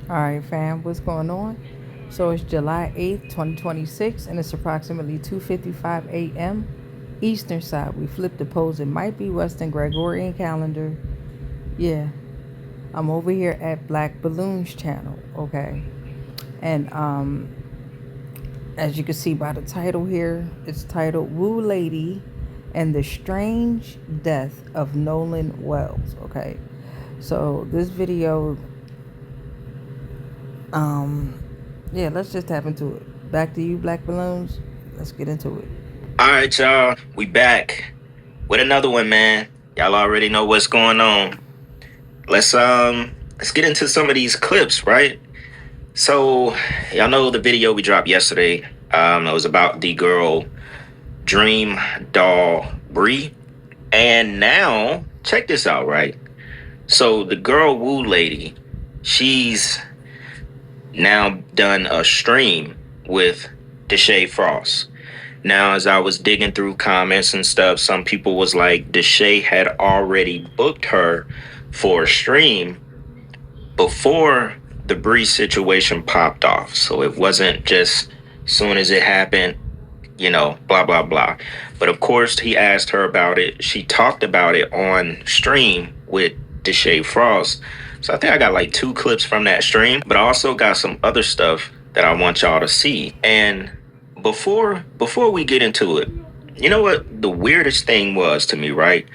All right, fam, what's going on? So it's July 8th, 2026, and it's approximately 2:55 a.m. Eastern Side. We flipped the polls. It might be Western Gregorian calendar. Yeah, I'm over here at Black Balloons channel, okay? And as you can see by the title here, it's titled Woo Lady and the Strange Death of Nolan Wells, okay? So this video, um yeah, let's just tap into it. Back to you, Black Balloons. Let's get into it. All right, y'all. We back with another one, man. Y'all already know what's going on. Let's get into some of these clips, right? So, y'all know the video we dropped yesterday. It was about the girl Dream Doll BRI. And now, check this out, right? So the girl Woo Lady, she's now done a stream with Deshae Frost. Now, as I was digging through comments and stuff, some people was like, Deshae had already booked her for a stream before the BRI situation popped off. So it wasn't just soon as it happened, blah, blah, blah. But of course, he asked her about it. She talked about it on stream with Deshae Frost. So I think I got like 2 clips from that stream, but I also got some other stuff that I want y'all to see. And before we get into it, you know what the weirdest thing was to me, right?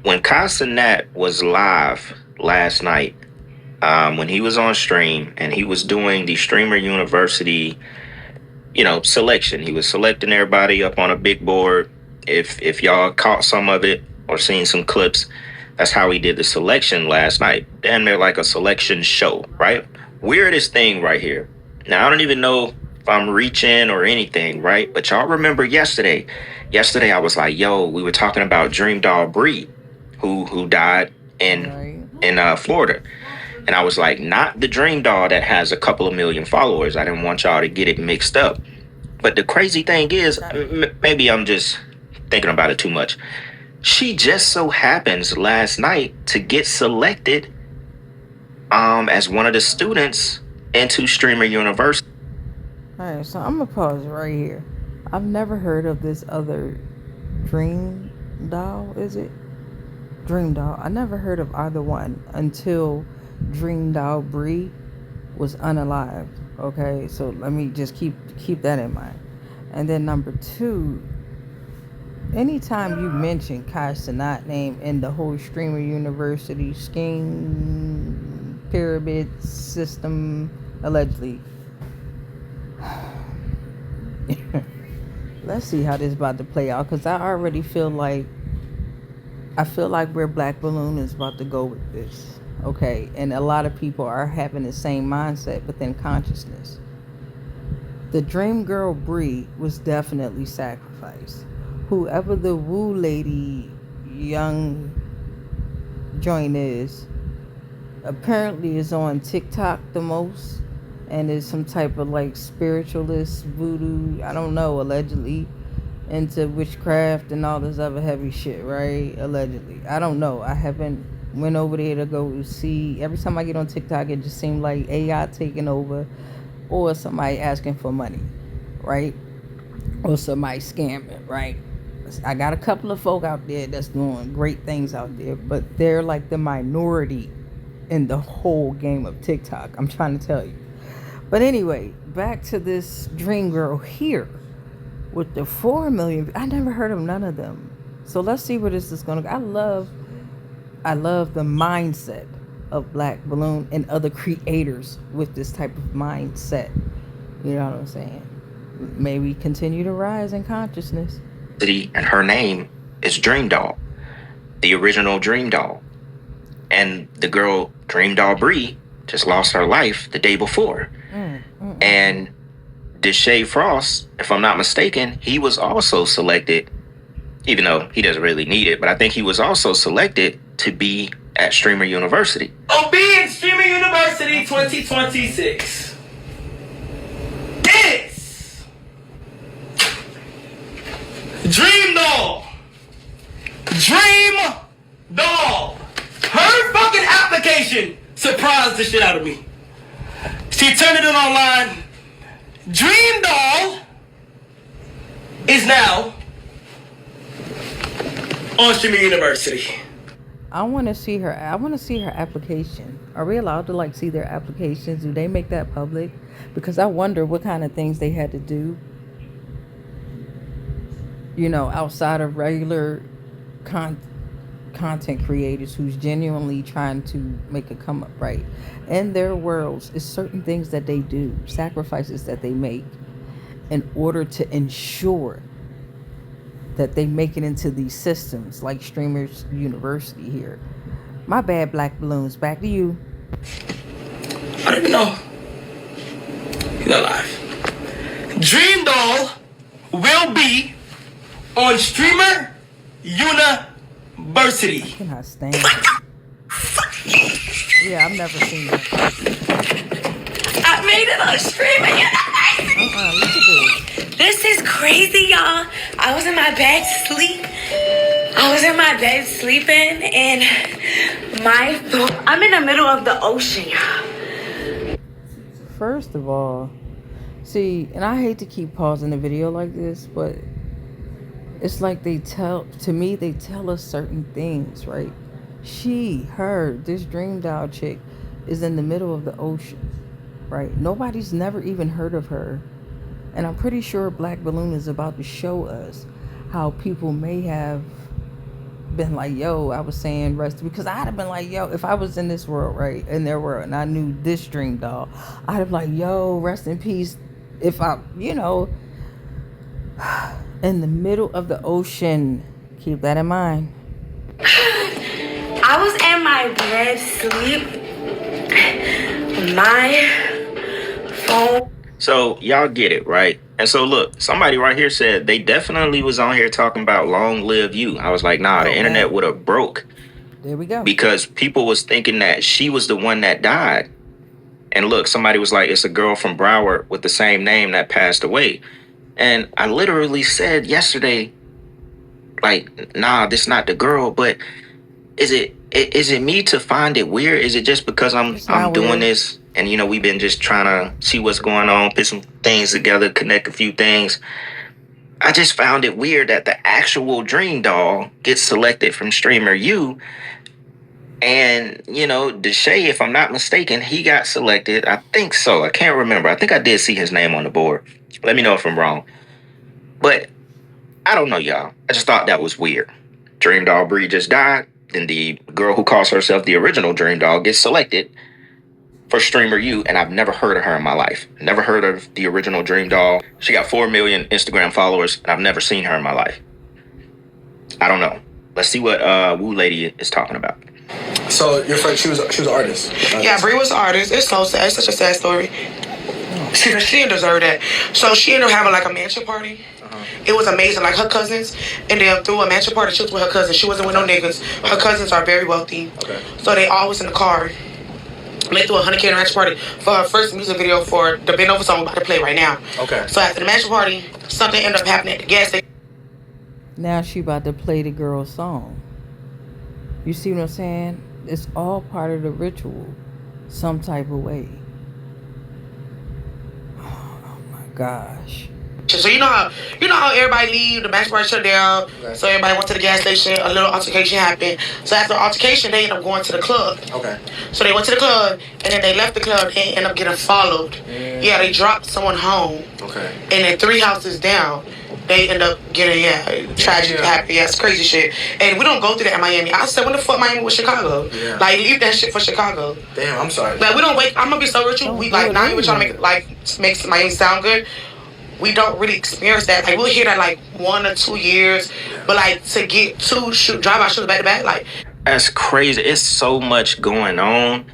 When Casanat was live last night, when he was on stream and he was doing the Streamer University, selection. He was selecting everybody up on a big board. If y'all caught some of it or seen some clips, that's how he did the selection last night. Damn near like a selection show, right? Weirdest thing right here. Now, I don't even know if I'm reaching or anything, right? But y'all remember yesterday. Yesterday, I was like, yo, we were talking about DREAMDOLL BRI, who died in Florida. And I was like, not the DREAMDOLL that has a couple of million followers. I didn't want y'all to get it mixed up. But the crazy thing is, maybe I'm just thinking about it too much. She just so happens last night to get selected as one of the students into Streamer University. All right, so I'm gonna pause right here. I've never heard of this other Dream Doll. Is it Dream Doll? I never heard of either one until Dream Doll BRI was unalived. Okay, so let me just keep that in mind. And then number 2, anytime you mention Kai Cenat name in the whole Streamer University scheme, pyramid system, allegedly, let's see how this is about to play out, because I already feel like where Black Balloon is about to go with this. Okay, and a lot of people are having the same mindset within consciousness. The dream girl BRI was definitely sacrificed. Whoever the Woo Lady young joint is, apparently is on TikTok the most, and is some type of like spiritualist voodoo, I don't know, allegedly into witchcraft and all this other heavy shit, right? Allegedly, I don't know, I haven't went over there to go see. Every time I get on TikTok, it just seemed like AI taking over, or somebody asking for money, right? Or somebody scamming, right? I got a couple of folk out there that's doing great things out there, but they're like the minority in the whole game of TikTok, I'm trying to tell you. But anyway, back to this dream girl here with the 4 million. I never heard of none of them. So let's see where this is going to go. I love the mindset of Black Balloon and other creators with this type of mindset. You know what I'm saying? Maybe continue to rise in consciousness. And her name is DREAMDOLL, the original DREAMDOLL. And the girl DREAMDOLL BRI just lost her life the day before. And Deshae Frost, if I'm not mistaken, he was also selected, even though he doesn't really need it, but I think he was also selected to be at Streamer University. Oh, be in Streamer University 2026. It's DREAMDOLL. DREAMDOLL. Her fucking application surprised the shit out of me. She turned it online. DREAMDOLL is now on Streaming University. I want to see her. I want to see her application. Are we allowed to like see their applications? Do they make that public? Because I wonder what kind of things they had to do. You know, outside of regular content creators who's genuinely trying to make a come up, right? In their worlds, it's certain things that they do, sacrifices that they make in order to ensure that they make it into these systems like Streamers University here. My bad, Black Balloons. Back to you. I don't even know. He's not live. DREAMDOLL will be on Streamer University. I cannot stand it. Yeah, I've never seen that. I made it on Streamer University. Look at this. This is crazy, y'all. I was in my bed sleeping, and I'm in the middle of the ocean, y'all. First of all, see, and I hate to keep pausing the video like this, but it's like they tell us certain things, right? This DreamDoll chick is in the middle of the ocean, right? Nobody's never even heard of her. And I'm pretty sure Black Balloon is about to show us how people may have been like, yo, I was saying rest, because I'd have been like, yo, if I was in this world, right, in their world, and I knew this DreamDoll, I'd have like, yo, rest in peace. If I, you know, in the middle of the ocean, keep that in mind. I was in my bed sleep. My phone. So y'all get it, right? And so look, somebody right here said they definitely was on here talking about long live you. I was like, nah, the internet would have broke. There we go. Because people was thinking that she was the one that died. And look, somebody was like, it's a girl from Broward with the same name that passed away. And I literally said yesterday, like, nah, this not the girl. But is it me to find it weird? Is it just because I'm doing weird. This? And, you know, we've been just trying to see what's going on, put some things together, connect a few things. I just found it weird that the actual DreamDoll gets selected from Streamer U. And, you know, Deshae, if I'm not mistaken, he got selected. I think so. I can't remember. I think I did see his name on the board. Let me know if I'm wrong. But I don't know, y'all. I just thought that was weird. DreamDoll BRI just died. Then the girl who calls herself the original DreamDoll gets selected for Streamer U, and I've never heard of her in my life. Never heard of the original DreamDoll. She got 4 million Instagram followers, and I've never seen her in my life. I don't know. Let's see what Woo Lady is talking about. So your friend, she was an artist. Yeah, BRI was an artist. It's so sad. It's such a sad story. She didn't deserve that. So she ended up having like a mansion party. It was amazing. Like her cousins, and then through a mansion party, she was with her cousins. She wasn't with no niggas. Her cousins are very wealthy. Okay. So they all was in the car. They threw a $100K mansion party for her first music video for the Bend Over song we're about to play right now. Okay. So after the mansion party, something ended up happening at the gas station. Now she about to play the girl's song. You see what I'm saying? It's all part of the ritual, some type of way. Oh my gosh. So you know how everybody leave, the mansion party shut down. Okay. So everybody went to the gas station. A little altercation happened. So after the altercation, they ended up going to the club. Okay. So they went to the club, and then they left the club and ended up getting followed. Yeah, they dropped someone home. Okay. And then 3 houses down, they end up getting tragic happen. Yeah, it's crazy shit. And we don't go through that in Miami. I said, when the fuck Miami was Chicago? Yeah. Like leave that shit for Chicago. Damn, I'm sorry. Like we don't wait. I'm gonna be so rich. We like not even trying to make Miami sound good. We don't really experience that. Like we'll hear that like 1 or 2 years, but like to get 2 drive-by shooters back to back, like that's crazy. It's so much going on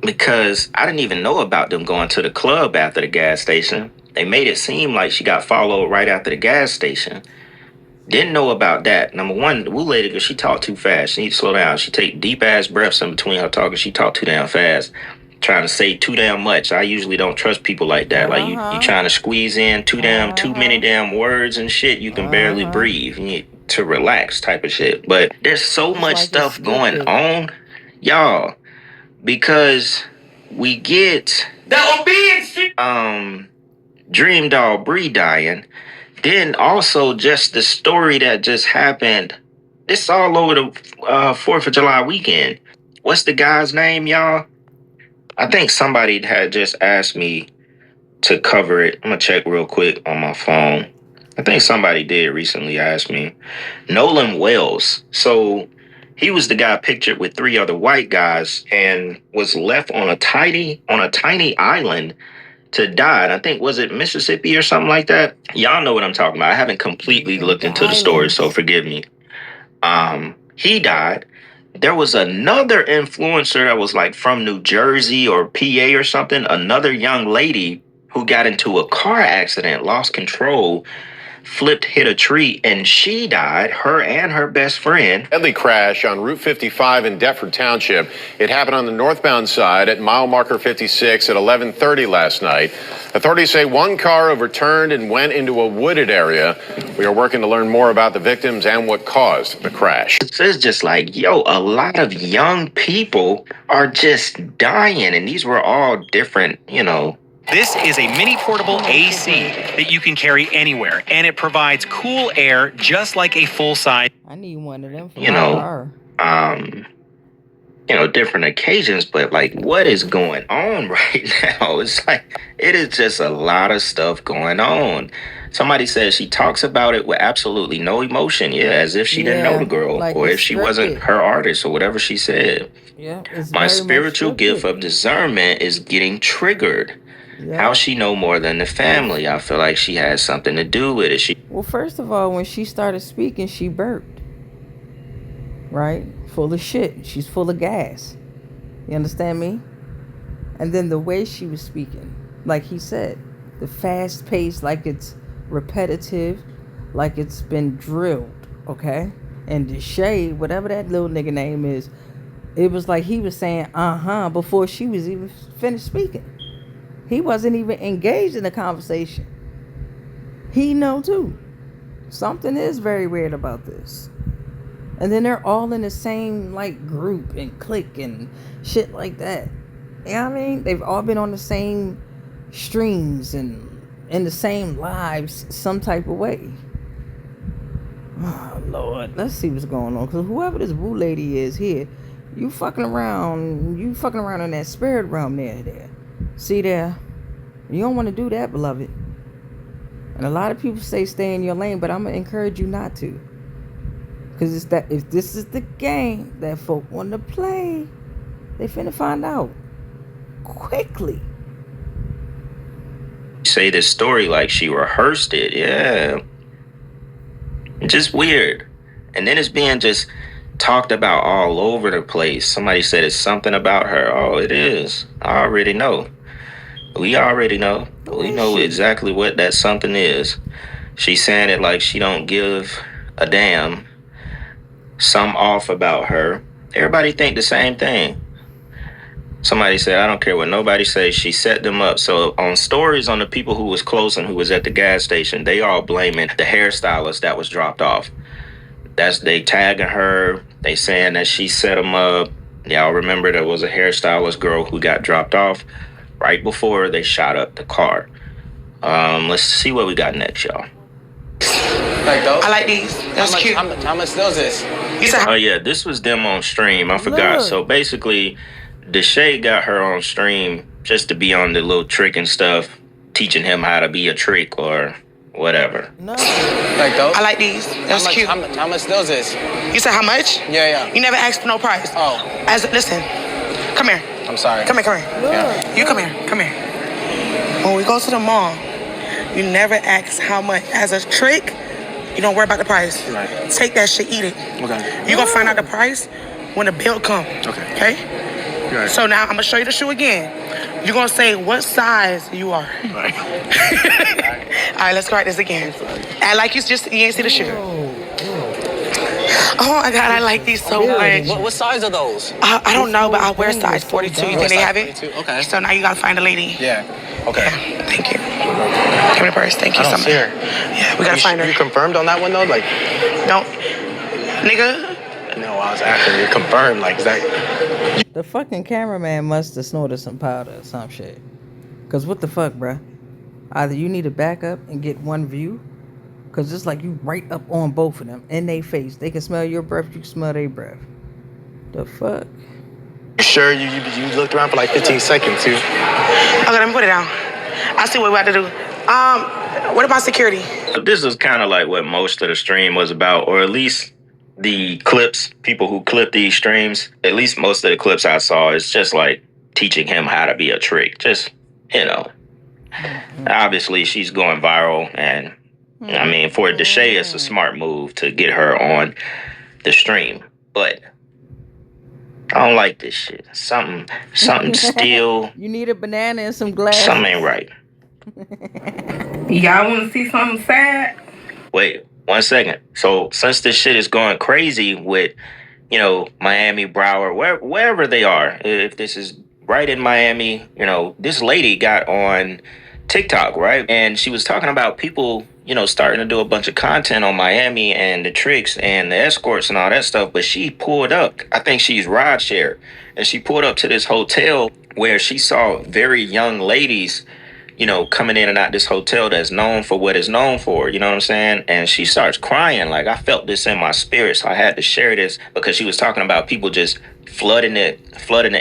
because I didn't even know about them going to the club after the gas station. They made it seem like she got followed right after the gas station. Didn't know about that. Number one, the Woo Lady, she talked too fast. She need to slow down. She take deep ass breaths in between her talking. She talked too damn fast. Trying to say too damn much. I usually don't trust people like that. Like you trying to squeeze in too many damn words and shit. You can barely breathe. You need to relax type of shit. But there's so much stuff going on, y'all, because we get that will be in Dream Doll BRI dying. Then also just the story that just happened. This all over the 4th of July weekend. What's the guy's name, y'all? I think somebody had just asked me to cover it. I'm gonna check real quick on my phone. I think somebody did recently ask me. Nolan Wells. So he was the guy pictured with 3 other white guys and was left on a tiny island to die. And I think, was it Mississippi or something like that? Y'all know what I'm talking about. I haven't completely looked into the story, so forgive me. He died. There was another influencer that was like from New Jersey or PA or something. Another young lady who got into a car accident, lost control, flipped, hit a tree, and she died, her and her best friend. Deadly crash on Route 55 in Deptford Township. It happened on the northbound side at mile marker 56 at 11:30 last night. Authorities say one car overturned and went into a wooded area. We are working to learn more about the victims and what caused the crash. It's just like, yo, a lot of young people are just dying, and these were all different, you know. This is a mini portable AC that you can carry anywhere, and it provides cool air just like a full-size. I need one of them for you my know, car. Different occasions, but like, what is going on right now? It's like, it is just a lot of stuff going on. Somebody says she talks about it with absolutely no emotion. Yeah, as if she didn't know the girl, like or if she wasn't her artist, or whatever she said. Yeah, my spiritual gift of discernment is getting triggered. Yeah. How she know more than the family? I feel like she has something to do with it. Well, first of all, when she started speaking, she burped. Right? Full of shit. She's full of gas. You understand me? And then the way she was speaking, like he said, the fast pace, like it's repetitive, like it's been drilled, okay? And Deshae, whatever that little nigga name is, it was like he was saying, before she was even finished speaking. He wasn't even engaged in the conversation. He know too. Something is very weird about this. And then they're all in the same like group and clique and shit like that. You know what I mean? They've all been on the same streams and in the same lives some type of way. Oh Lord, let's see what's going on. Cause whoever this woo lady is here, you fucking around in that spirit realm there. See there, you don't want to do that, beloved. And a lot of people say stay in your lane, but I'm going to encourage you not to. Because it's that if this is the game that folk want to play, they finna find out quickly. Say this story like she rehearsed it, yeah. Just weird. And then it's being just talked about all over the place. Somebody said it's something about her. Oh, it is. I already know. We already know. We know exactly what that something is. She's saying it like she don't give a damn. Some off about her. Everybody think the same thing. Somebody said, I don't care what nobody says, she set them up. So on stories on the people who was close and who was at the gas station, they all blaming the hairstylist that was dropped off. They tagging her. They saying that she set them up. Y'all remember there was a hairstylist girl who got dropped off right before they shot up the car. Let's see what we got next, y'all. Like those? I like these. That's cute. How much those is? Oh yeah, this was them on stream. I forgot. Look. So basically, Deshae got her on stream just to be on the little trick and stuff, teaching him how to be a trick or whatever. No. Like those? I like these. That's cute. How much those is? You said how much? Yeah. You never asked for no price. Oh. Listen, come here. I'm sorry. Come here. Yeah. You come here. When we go to the mall, you never ask how much. As a trick, you don't worry about the price. Right. Take that shit, eat it. Okay. You're gonna find out the price when the bill come. Okay? Right. So now I'm gonna show you the shoe again. You're gonna say what size you are. Right. All right, let's try this again. Act like you ain't see the shoe. Oh my God, I like these so much. What size are those? I don't know, but I wear size 42. You think they have it? 42? Okay. So now you gotta find a lady. Yeah. Okay. Yeah, thank you. Give me the purse. Thank you so much. See her. Yeah, we gotta find her. You confirmed on that one though? Like, Don't, nigga. no, I was asking. You confirmed, like, is that? The fucking cameraman must have snorted some powder or some shit. Cause what the fuck, bruh? Either you need to back up and get one view, cause it's like you right up on both of them in their face. They can smell your breath, you can smell their breath. The fuck? You sure you looked around for like 15 seconds too? Okay, let me put it down. I see what we have to do. What about security? This is kind of like what most of the stream was about, or at least the clips, people who clip these streams, at least most of the clips I saw, is just like teaching him how to be a trick. Just, you know, obviously she's going viral, and I mean, for Deshae, it's a smart move to get her on the stream, but I don't like this shit. Something still. You need a banana and some glass. Something ain't right. Y'all want to see something sad? Wait 1 second. So since this shit is going crazy with, you know, Miami, Broward, wherever they are, if this is right in Miami, you know, this lady got on TikTok, right? And she was talking about people, you know, starting to do a bunch of content on Miami and the tricks and the escorts and all that stuff. But she pulled up, I think she's rideshare, and she pulled up to this hotel where she saw very young ladies, you know, coming in and out this hotel that's known for what it's known for, you know what I'm saying? And she starts crying. Like, I felt this in my spirit, so I had to share this, because she was talking about people just flooding the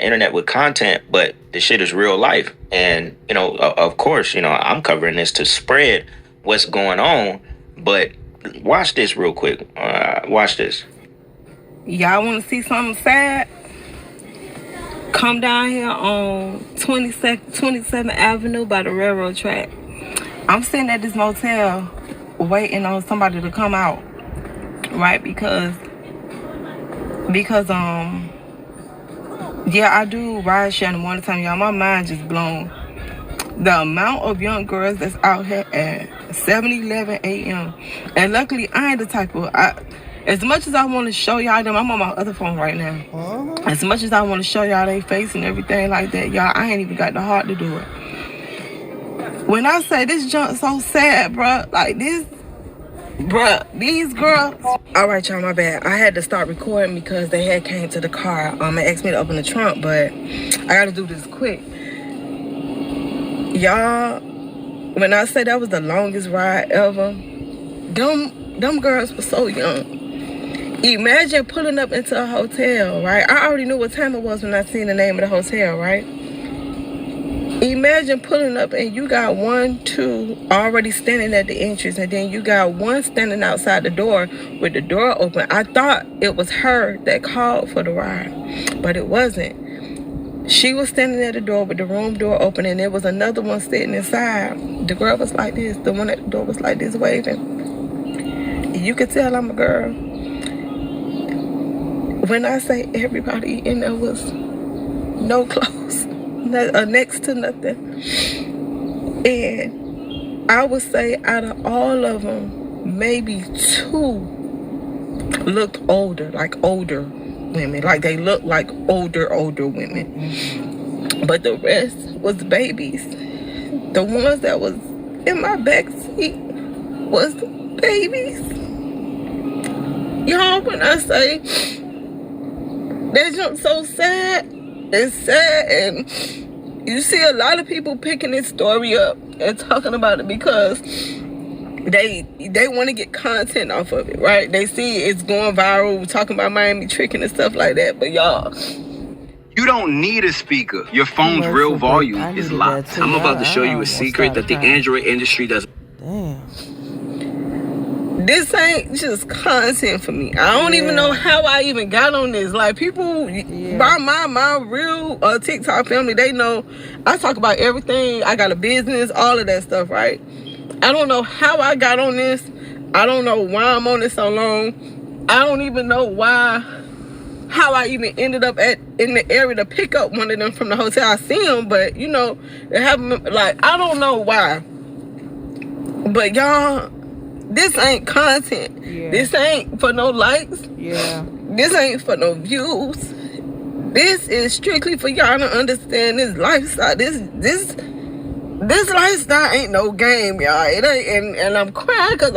internet with content, but the shit is real life. And, you know, of course, you know, I'm covering this to spread what's going on, but watch this real quick. Watch this. Y'all want to see something sad? Come down here on 27th Avenue by the railroad track. I'm sitting at this motel waiting on somebody to come out, right? Because yeah, I do ride share in the morning time, y'all. My mind just blown. The amount of young girls that's out here at 7:11 a.m. And luckily, I ain't the type of... as much as I want to show y'all them, I'm on my other phone right now. As much as I want to show y'all their face and everything like that, y'all, I ain't even got the heart to do it. When I say this junk so sad, bruh, like this, bruh, these girls... All right, y'all, my bad. I had to start recording because they had came to the car and asked me to open the trunk, but I got to do this quick. Y'all, when I say that was the longest ride ever, them girls were so young. Imagine pulling up into a hotel, right? I already knew what time it was when I seen the name of the hotel, right? Imagine pulling up and you got 1, 2 already standing at the entrance, and then you got one standing outside the door with the door open. I thought it was her that called for the ride, but it wasn't. She was standing at the door with the room door open, and there was another one sitting inside. The girl was like this. The one at the door was like this, waving. You could tell I'm a girl. When I say everybody in there was no clothes, next to nothing. And I would say out of all of them, maybe 2 looked older, like older women. Like they looked like older women. But the rest was babies. The ones that was in my back seat was babies. Y'all, when I say that jump's so sad, it's sad. And you see a lot of people picking this story up and talking about it because they want to get content off of it, right? They see it's going viral, talking about Miami tricking and stuff like that. But y'all, you don't need a speaker. Your phone's real volume is locked. I'm about to show you a secret that the Android industry doesn't. Damn. This ain't just content for me. I don't even know how I even got on this. Like, people, my real TikTok family, they know I talk about everything. I got a business, all of that stuff, right? I don't know how I got on this. I don't know why I'm on this so long. I don't even know how I even ended up in the area to pick up one of them from the hotel. I see them, but you know, they have them, like, I don't know why. But y'all, this ain't content. This ain't for no likes. This ain't for no views. This is strictly for y'all to understand this lifestyle. This lifestyle ain't no game, y'all. It ain't, and I'm crying because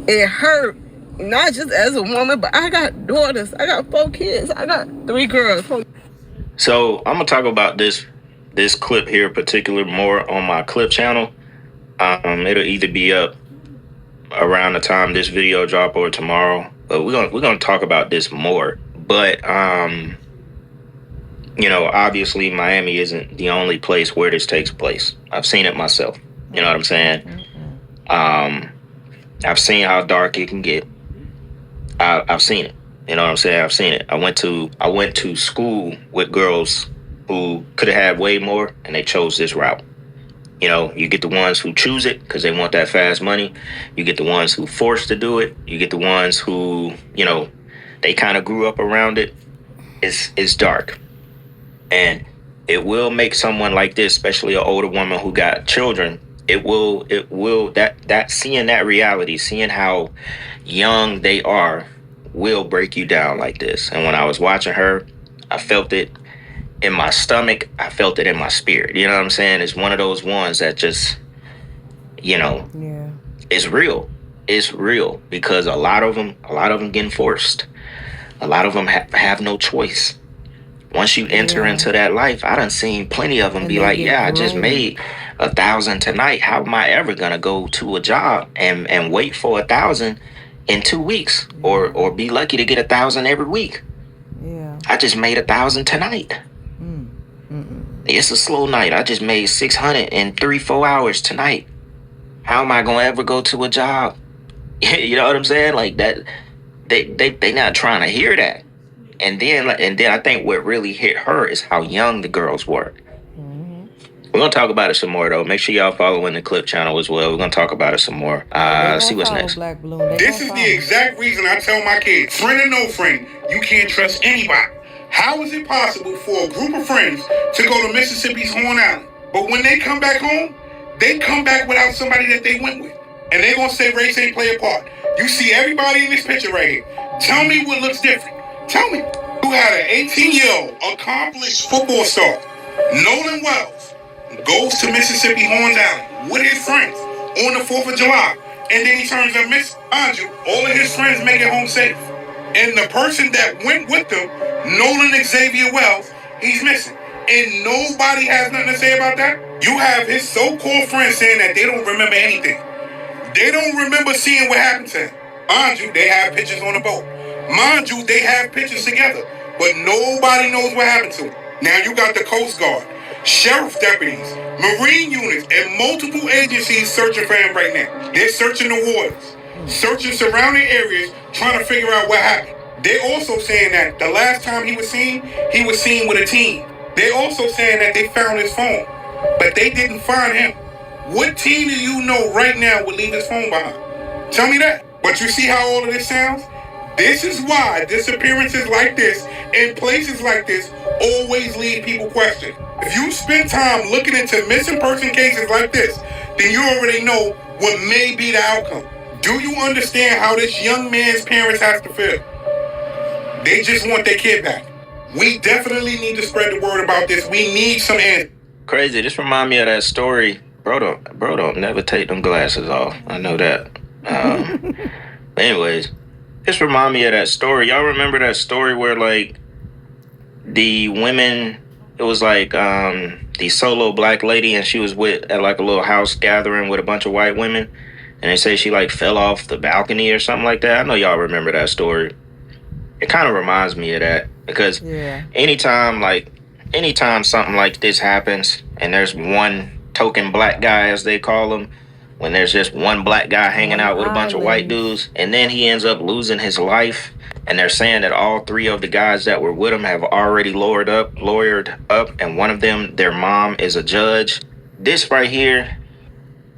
it hurt. Not just as a woman, but I got daughters. I got 4 kids. I got 3 girls. So I'm gonna talk about this this clip here in particular more on my clip channel. It'll either be up around the time this video drop or tomorrow. But we're gonna talk about this more. But you know, obviously Miami isn't the only place where this takes place. I've seen it myself. You know what I'm saying? I've seen how dark it can get. I've seen it. You know what I'm saying? I've seen it. I went to school with girls who could have had way more, and they chose this route. You know, you get the ones who choose it because they want that fast money. You get the ones who forced to do it. You get the ones who, you know, they kind of grew up around it. It's dark. And it will make someone like this, especially an older woman who got children, it will that seeing that reality, seeing how young they are, will break you down like this. And when I was watching her, I felt it in my stomach. I felt it in my spirit. You know what I'm saying? It's one of those ones that just, you know, it's real. It's real because a lot of them getting forced. A lot of them have no choice. Once you enter into that life, I done seen plenty of them be like, yeah, I just made 1,000 tonight. How am I ever gonna go to a job and wait for 1,000 in 2 weeks, or be lucky to get 1,000 every week? I just made 1,000 tonight. It's a slow night. I just made 600 in 3-4 hours tonight. How am I gonna ever go to a job? You know what I'm saying? Like that, they not trying to hear that. And then I think what really hit her is how young the girls were. We're gonna talk about it some more though. Make sure y'all follow in the clip channel as well. We're gonna talk about it some more. See what's next. This is the exact reason I tell my kids, friend or no friend, you can't trust anybody. How is it possible for a group of friends to go to Mississippi's Horn Island, but when they come back home, they come back without somebody that they went with? And they're gonna say race ain't play a part. You see everybody in this picture right here. Tell me what looks different. Tell me. You had an 18-year-old accomplished football star, Nolan Wells, goes to Mississippi Horn Island with his friends on the 4th of July, and then he turns up missing. Mind you, all of his friends make it home safe. And the person that went with them, Nolan Xavier Wells, he's missing. And nobody has nothing to say about that. You have his so-called friends saying that they don't remember anything. They don't remember seeing what happened to him. Mind you, they have pictures on the boat. Mind you, they have pictures together. But nobody knows what happened to him. Now you got the Coast Guard, sheriff deputies, Marine units, and multiple agencies searching for him right now. They're searching the waters, searching surrounding areas, trying to figure out what happened. They're also saying that the last time he was seen with a team. They're also saying that they found his phone, but they didn't find him. What team do you know right now would leave his phone behind? Tell me that. But you see how all of this sounds? This is why disappearances like this and places like this always leave people questioning. If you spend time looking into missing person cases like this, then you already know what may be the outcome. Do you understand how this young man's parents have to feel? They just want their kid back. We definitely need to spread the word about this. We need some answers. Crazy. This remind me of that story. Bro don't never take them glasses off. I know that. Anyways, this remind me of that story. Y'all remember that story where like the women, it was like the solo black lady, and she was at like a little house gathering with a bunch of white women, and they say she like fell off the balcony or something like that. I know y'all remember that story. It kind of reminds me of that because anytime something like this happens and there's one token black guy, as they call him, when there's just one black guy hanging out with a bunch of white dudes, and then he ends up losing his life, and they're saying that all 3 of the guys that were with him have already lawyered up, and one of them, their mom, is a judge. This right here.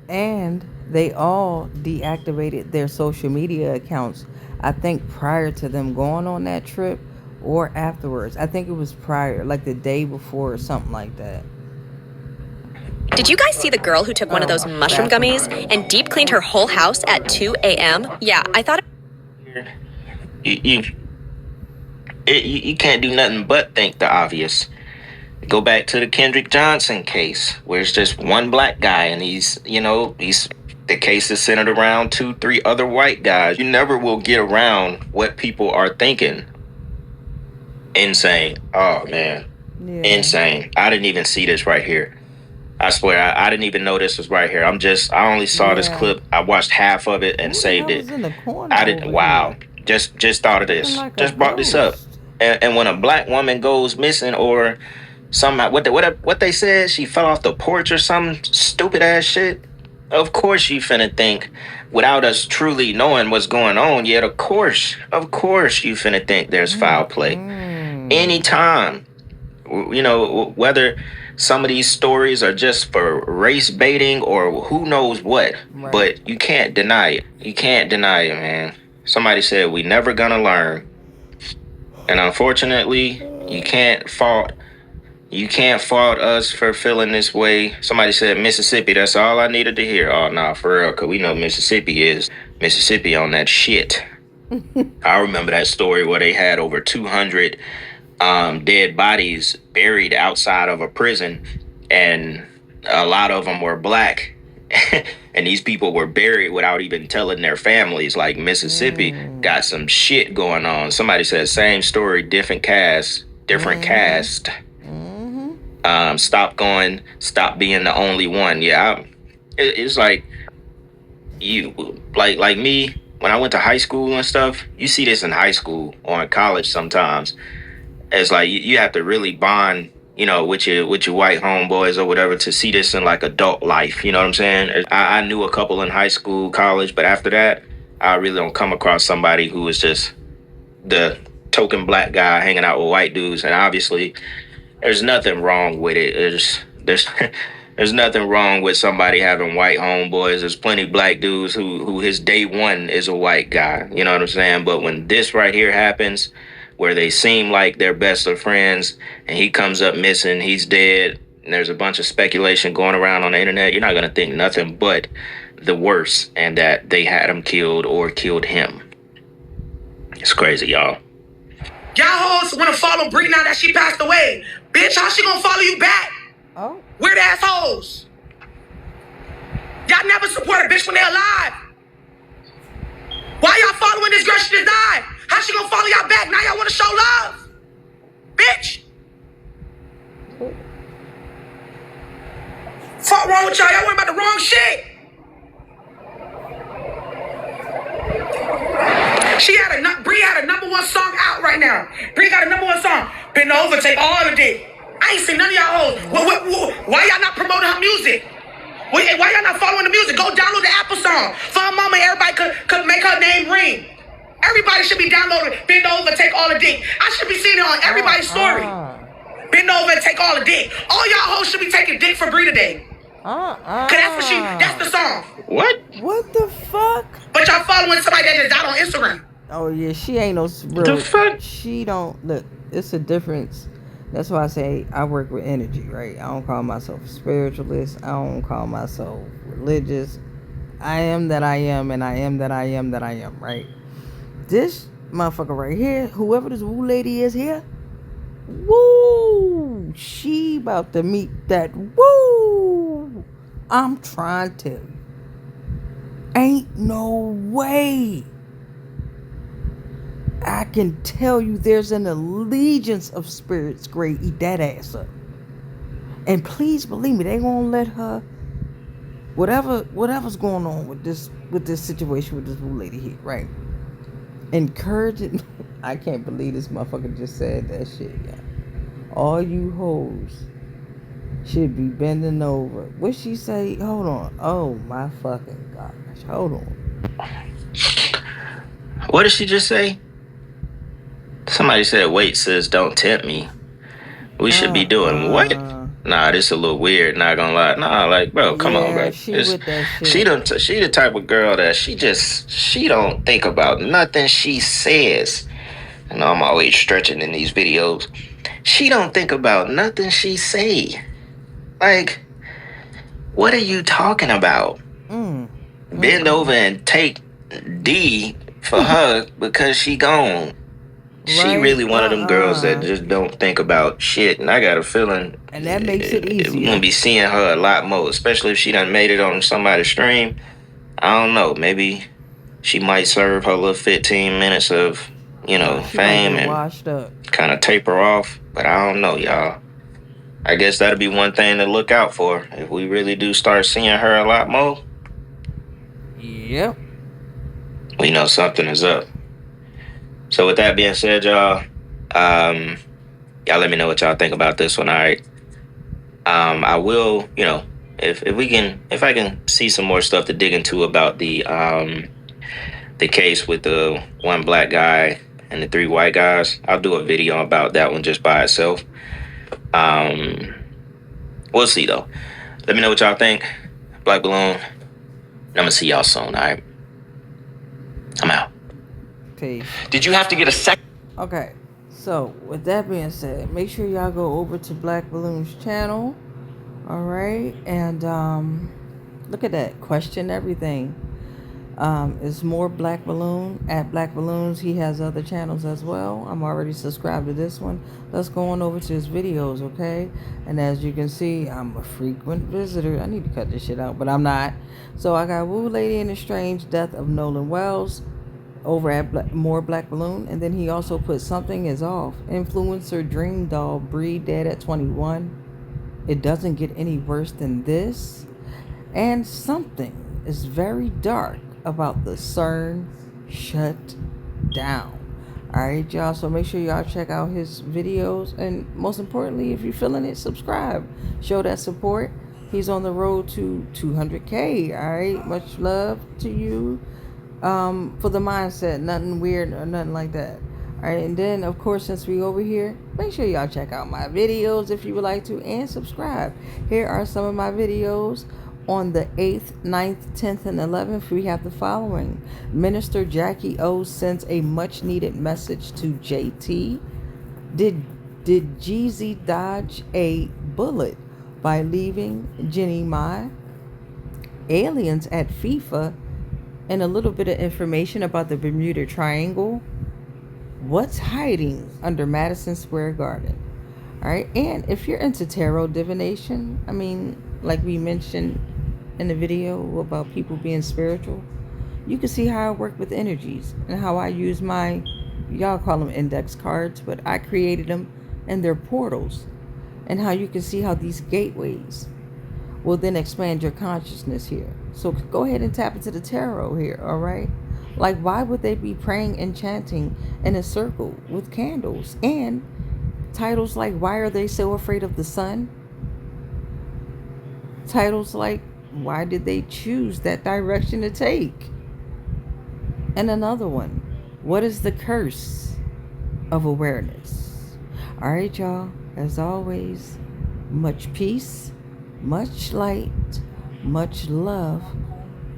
And they all deactivated their social media accounts, I think prior to them going on that trip or afterwards. I think it was prior, like the day before or something like that. Did you guys see the girl who took one of those mushroom gummies and deep cleaned her whole house at 2 a.m.? Yeah, I thought... You can't do nothing but think the obvious. Go back to the Kendrick Johnson case, where it's just one black guy, and the case is centered around 2-3 other white guys. You never will get around what people are thinking and saying, oh man, Yeah. Insane. I didn't even see this right here. I swear, I didn't even know this was right here. I only saw this clip. I watched half of it and saved it. In the corner I didn't. Wow. Just thought of this. Like just brought this up. And when a black woman goes missing or somehow, what they said, she fell off the porch or some stupid ass shit. Of course you finna think, without us truly knowing what's going on yet, of course you finna think there's foul play. Anytime, you know, whether some of these stories are just for race baiting or who knows what, but you can't deny it. You can't deny it, man. Somebody said we never gonna learn. And unfortunately, you can't fault us for feeling this way. Somebody said Mississippi, that's all I needed to hear. Oh, nah, for real, because we know Mississippi on that shit. I remember that story where they had over 200 dead bodies buried outside of a prison, and a lot of them were black. And these people were buried without even telling their families. Like, Mississippi got some shit going on. Somebody said same story, different cast. Stop being the only one. Yeah, it's like you, like me, when I went to high school and stuff, you see this in high school or in college sometimes. It's like you have to really bond, you know, with your white homeboys or whatever to see this in like adult life. You know what I'm saying? I knew a couple in high school, college, but after that, I really don't come across somebody who is just the token black guy hanging out with white dudes. And obviously, there's nothing wrong with it. There's nothing wrong with somebody having white homeboys. There's plenty of black dudes who his day one is a white guy. You know what I'm saying? But when this right here happens, where they seem like they're best of friends, and he comes up missing, he's dead, and there's a bunch of speculation going around on the internet, you're not going to think nothing but the worst, and that they had him killed or killed him. It's crazy, y'all. Y'all hoes want to follow Bree now that she passed away. Bitch, how she gonna follow you back? Oh. Weird assholes. Y'all never support a bitch when they're alive. Why y'all following this girl? She just died. How she gonna follow y'all back? Now y'all want to show love? Bitch. Fuck wrong with y'all? Y'all worried about the wrong shit. Bree had a #1 song out right now. Bree got a #1 song. Bend over, take all of it. I ain't seen none of y'all hoes. Why y'all not promoting her music? Why y'all not following the music? Go download the Apple song. For her mama, everybody could make her name ring. Everybody should be downloading Bend Over, Take All the Dick. I should be seeing it on everybody's story. Bend over and take all the dick. All y'all hoes should be taking dick for Bree today. Cause that's the song. What? What the fuck? But y'all following somebody that just died on Instagram. Oh yeah, she ain't no real. The fuck? She don't look. It's a difference. That's why I say I work with energy, right? I don't call myself a spiritualist. I don't call myself religious. I am that I am, and I am that I am that I am, right? This motherfucker right here, whoever this woo lady is here, woo, she about to meet that woo. I'm trying to tell you. Ain't no way. I can tell you there's an allegiance of spirits great eat that ass up. And please believe me, they gonna let her whatever's going on with this situation with this woo lady here, right? Encouraging. I can't believe this motherfucker just said that shit, yeah. All you hoes should be bending over. What she say? Hold on. Oh my fucking gosh. Hold on. What did she just say? Somebody said, wait, sis, don't tempt me. We should be doing what? Nah, this a little weird, not gonna lie. Nah, like, bro, come on, bro. She with that shit. She the type of girl that she don't think about nothing she says. I know I'm always stretching in these videos. She don't think about nothing she say. Like, what are you talking about? Bend over and take D for her because she gone. She really one of them girls that just don't think about shit. And I got a feeling, and that makes it easy. We're gonna be seeing her a lot more, especially if she done made it on somebody's stream. I don't know, maybe she might serve her little 15 minutes of, fame and washed up. kind of taper off. But I don't know, y'all. I guess that'll be one thing to look out for if we really do start seeing her a lot more. Yep. We know something is up. So with that being said, y'all, y'all let me know what y'all think about this one. All right. I will, if I can see some more stuff to dig into about the case with the one black guy and the 3 white guys, I'll do a video about that one just by itself. We'll see though. Let me know what y'all think. Black Balloon. I'm gonna see y'all soon. All right. I'm out. Peace. Did you have to get a second? Okay, so with that being said, make sure y'all go over to Black Balloon's channel. All right, and look at that. Question everything. It's more Black Balloon at Black Balloons. He has other channels as well. I'm already subscribed to this one. Let's go on over to his videos, okay? And as you can see, I'm a frequent visitor. I need to cut this shit out, but I'm not. So I got Woo Lady and the Strange Death of Nolan Wells over at More Black Balloon. And then he also put Something Is Off. Influencer DREAMDOLL BRI dead at 21. It doesn't get any worse than this. And something is very dark about the CERN shut down. All right, y'all. So make sure y'all check out his videos. And most importantly, if you're feeling it, subscribe. Show that support. He's on the road to 200K. All right. Much love to you. For the mindset. Nothing weird or nothing like that. All right. And then, of course, since we over here, make sure y'all check out my videos if you would like to. And subscribe. Here are some of my videos. On the 8th, 9th, 10th, and 11th, we have the following. Minister Jackie O sends a much-needed message to JT. Did Jeezy dodge a bullet by leaving Jenny Mai? Aliens at FIFA, and a little bit of information about the Bermuda Triangle. What's hiding under Madison Square Garden? All right, and if you're into tarot divination, I mean, like we mentioned in the video about people being spiritual, you can see how I work with energies and how I use my, y'all call them index cards, but I created them and they're portals, and how you can see how these gateways will then expand your consciousness here. So go ahead and tap into the tarot here, all right? Like, why would they be praying and chanting in a circle with candles? And titles like, why are they so afraid of the sun? Titles like, why did they choose that direction to take? And another one, what is the curse of awareness? All right, y'all, as always, much peace, much light, much love,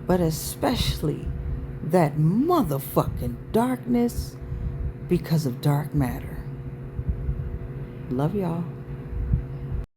but especially that motherfucking darkness because of dark matter. Love y'all.